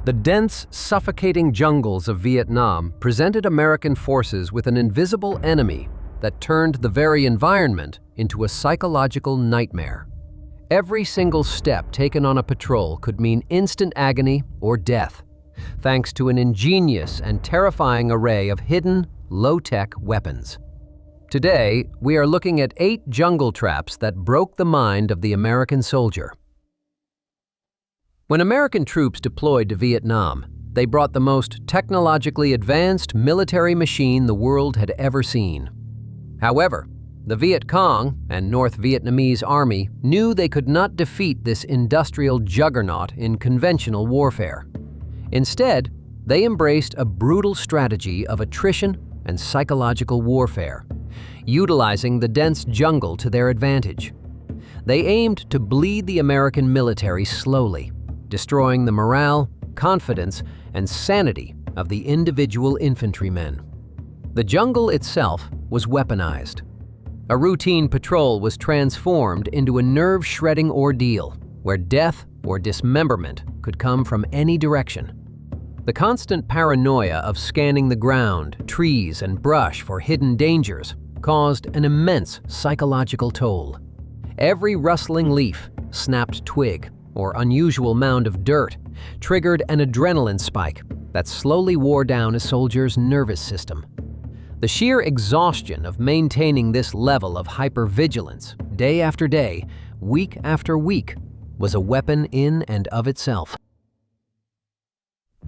The dense, suffocating jungles of Vietnam presented American forces with an invisible enemy that turned the very environment into a psychological nightmare. Every single step taken on a patrol could mean instant agony or death, thanks to an ingenious and terrifying array of hidden, low-tech weapons. Today, we are looking at 8 jungle traps that broke the mind of the American soldier. When American troops deployed to Vietnam, they brought the most technologically advanced military machine the world had ever seen. However, the Viet Cong and North Vietnamese army knew they could not defeat this industrial juggernaut in conventional warfare. Instead, they embraced a brutal strategy of attrition and psychological warfare, utilizing the dense jungle to their advantage. They aimed to bleed the American military slowly, destroying the morale, confidence, and sanity of the individual infantrymen. The jungle itself was weaponized. A routine patrol was transformed into a nerve-shredding ordeal where death or dismemberment could come from any direction. The constant paranoia of scanning the ground, trees, and brush for hidden dangers caused an immense psychological toll. Every rustling leaf, snapped twig, or unusual mound of dirt triggered an adrenaline spike that slowly wore down a soldier's nervous system. The sheer exhaustion of maintaining this level of hypervigilance day after day, week after week, was a weapon in and of itself.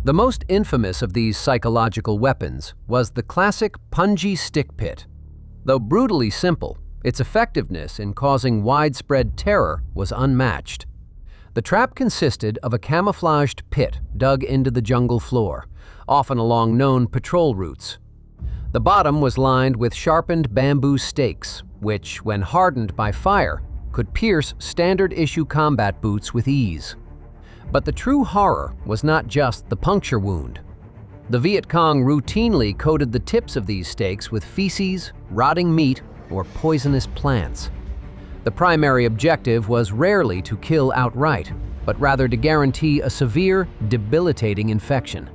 The most infamous of these psychological weapons was the classic Punji stick pit. Though brutally simple, its effectiveness in causing widespread terror was unmatched. The trap consisted of a camouflaged pit dug into the jungle floor, often along known patrol routes. The bottom was lined with sharpened bamboo stakes, which, when hardened by fire, could pierce standard-issue combat boots with ease. But the true horror was not just the puncture wound. The Viet Cong routinely coated the tips of these stakes with feces, rotting meat, or poisonous plants. The primary objective was rarely to kill outright, but rather to guarantee a severe, debilitating infection.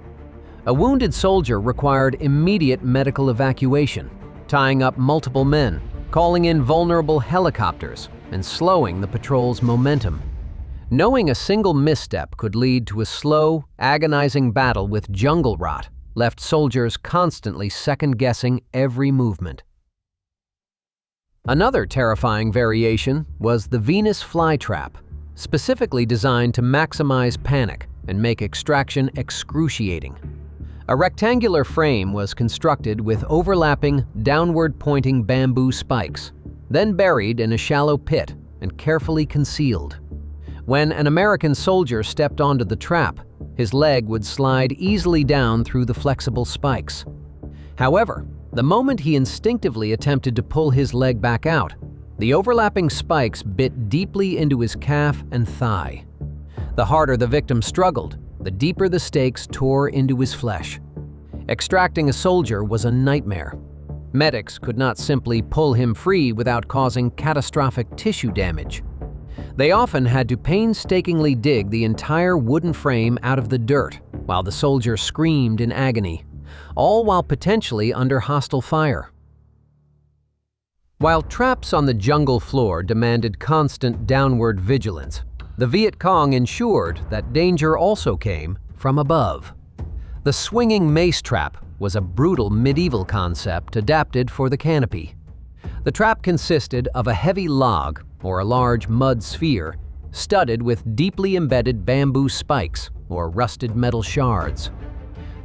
A wounded soldier required immediate medical evacuation, tying up multiple men, calling in vulnerable helicopters, and slowing the patrol's momentum. Knowing a single misstep could lead to a slow, agonizing battle with jungle rot left soldiers constantly second-guessing every movement. Another terrifying variation was the Venus flytrap, specifically designed to maximize panic and make extraction excruciating. A rectangular frame was constructed with overlapping, downward-pointing bamboo spikes, then buried in a shallow pit and carefully concealed. When an American soldier stepped onto the trap, his leg would slide easily down through the flexible spikes. However, the moment he instinctively attempted to pull his leg back out, the overlapping spikes bit deeply into his calf and thigh. The harder the victim struggled, the deeper the stakes tore into his flesh. Extracting a soldier was a nightmare. Medics could not simply pull him free without causing catastrophic tissue damage. They often had to painstakingly dig the entire wooden frame out of the dirt while the soldier screamed in agony, all while potentially under hostile fire. While traps on the jungle floor demanded constant downward vigilance, the Viet Cong ensured that danger also came from above. The swinging mace trap was a brutal medieval concept adapted for the canopy. The trap consisted of a heavy log, or a large mud sphere, studded with deeply embedded bamboo spikes, or rusted metal shards.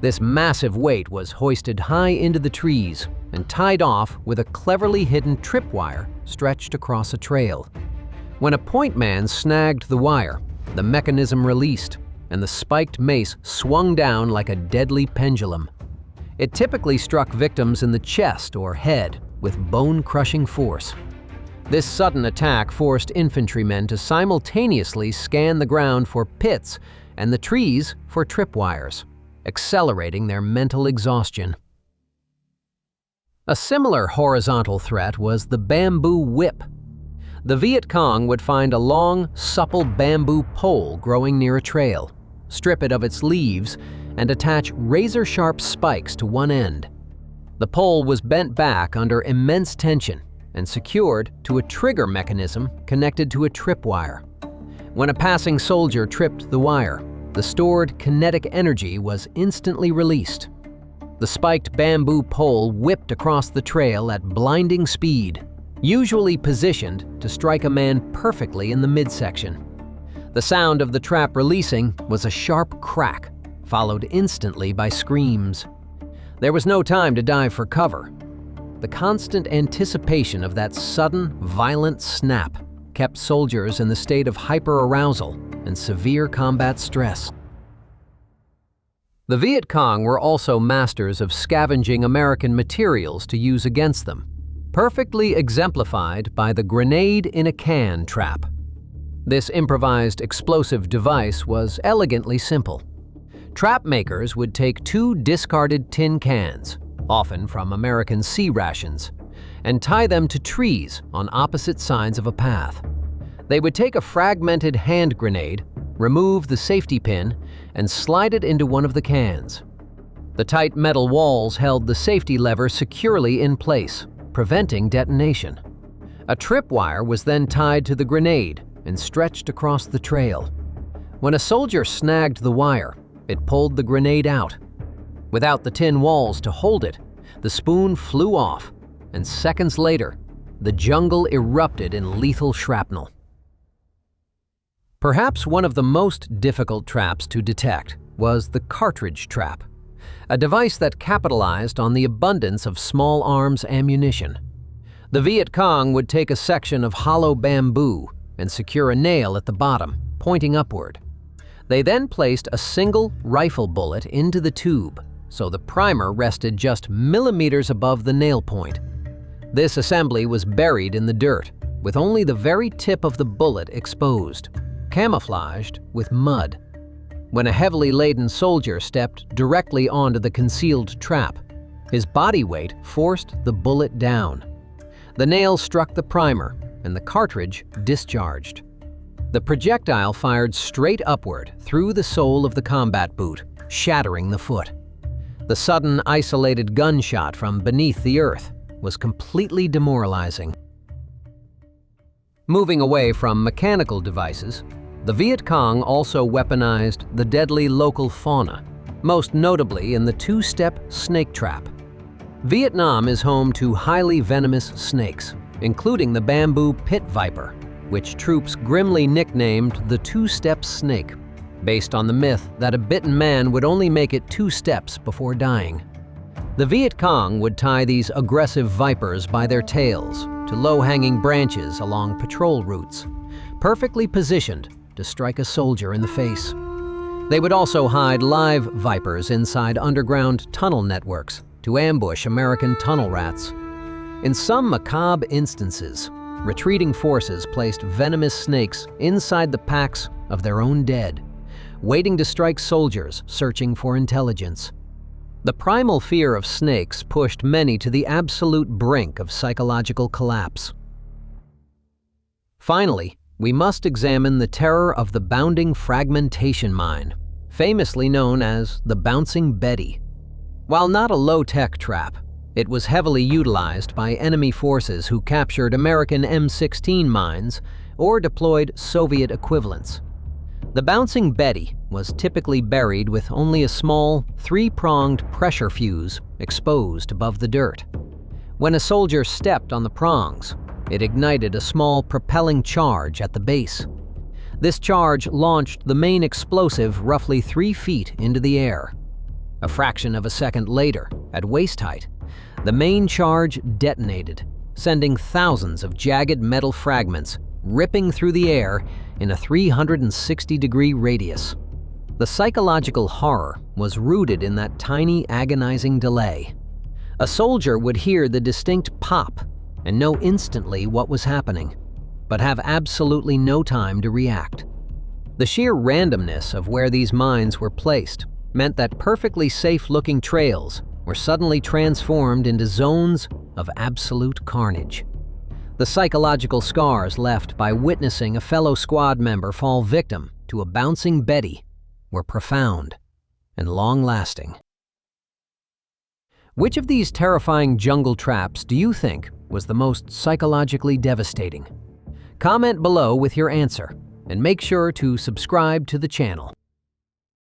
This massive weight was hoisted high into the trees and tied off with a cleverly hidden tripwire stretched across a trail. When a point man snagged the wire, the mechanism released, and the spiked mace swung down like a deadly pendulum. It typically struck victims in the chest or head with bone-crushing force. This sudden attack forced infantrymen to simultaneously scan the ground for pits and the trees for tripwires, accelerating their mental exhaustion. A similar horizontal threat was the bamboo whip. The Viet Cong would find a long, supple bamboo pole growing near a trail. strip it of its leaves, and attach razor-sharp spikes to one end. The pole was bent back under immense tension and secured to a trigger mechanism connected to a tripwire. When a passing soldier tripped the wire, the stored kinetic energy was instantly released. The spiked bamboo pole whipped across the trail at blinding speed, usually positioned to strike a man perfectly in the midsection. The sound of the trap releasing was a sharp crack, followed instantly by screams. There was no time to dive for cover. The constant anticipation of that sudden, violent snap kept soldiers in the state of hyperarousal and severe combat stress. The Viet Cong were also masters of scavenging American materials to use against them, perfectly exemplified by the grenade-in-a-can trap. This improvised explosive device was elegantly simple. Trap makers would take 2 discarded tin cans, often from American sea rations, and tie them to trees on opposite sides of a path. They would take a fragmented hand grenade, remove the safety pin, and slide it into one of the cans. The tight metal walls held the safety lever securely in place, preventing detonation. A tripwire was then tied to the grenade and stretched across the trail. When a soldier snagged the wire, it pulled the grenade out. Without the tin walls to hold it, the spoon flew off, and seconds later, the jungle erupted in lethal shrapnel. Perhaps one of the most difficult traps to detect was the Cartridge Trap, a device that capitalized on the abundance of small arms ammunition. The Viet Cong would take a section of hollow bamboo and secure a nail at the bottom, pointing upward. They then placed a single rifle bullet into the tube, so the primer rested just millimeters above the nail point. This assembly was buried in the dirt, with only the very tip of the bullet exposed, camouflaged with mud. When a heavily laden soldier stepped directly onto the concealed trap, his body weight forced the bullet down. The nail struck the primer, and the cartridge discharged. The projectile fired straight upward through the sole of the combat boot, shattering the foot. The sudden, isolated gunshot from beneath the earth was completely demoralizing. Moving away from mechanical devices, the Viet Cong also weaponized the deadly local fauna, most notably in the 2-step snake trap. Vietnam is home to highly venomous snakes, including the bamboo pit viper, which troops grimly nicknamed the 2-step snake, based on the myth that a bitten man would only make it 2 steps before dying. The Viet Cong would tie these aggressive vipers by their tails to low-hanging branches along patrol routes, perfectly positioned to strike a soldier in the face. They would also hide live vipers inside underground tunnel networks to ambush American tunnel rats. In some macabre instances, retreating forces placed venomous snakes inside the packs of their own dead, waiting to strike soldiers searching for intelligence. The primal fear of snakes pushed many to the absolute brink of psychological collapse. Finally, we must examine the terror of the bounding fragmentation mine, famously known as the Bouncing Betty. While not a low-tech trap, it was heavily utilized by enemy forces who captured American M16 mines or deployed Soviet equivalents. The Bouncing Betty was typically buried with only a small, 3-pronged pressure fuse exposed above the dirt. When a soldier stepped on the prongs, it ignited a small propelling charge at the base. This charge launched the main explosive roughly 3 feet into the air. A fraction of a second later, at waist height, the main charge detonated, sending thousands of jagged metal fragments ripping through the air in a 360-degree radius. The psychological horror was rooted in that tiny, agonizing delay. A soldier would hear the distinct pop and know instantly what was happening, but have absolutely no time to react. The sheer randomness of where these mines were placed meant that perfectly safe-looking trails were suddenly transformed into zones of absolute carnage. The psychological scars left by witnessing a fellow squad member fall victim to a Bouncing Betty were profound and long-lasting. Which of these terrifying jungle traps do you think was the most psychologically devastating? Comment below with your answer, and make sure to subscribe to the channel.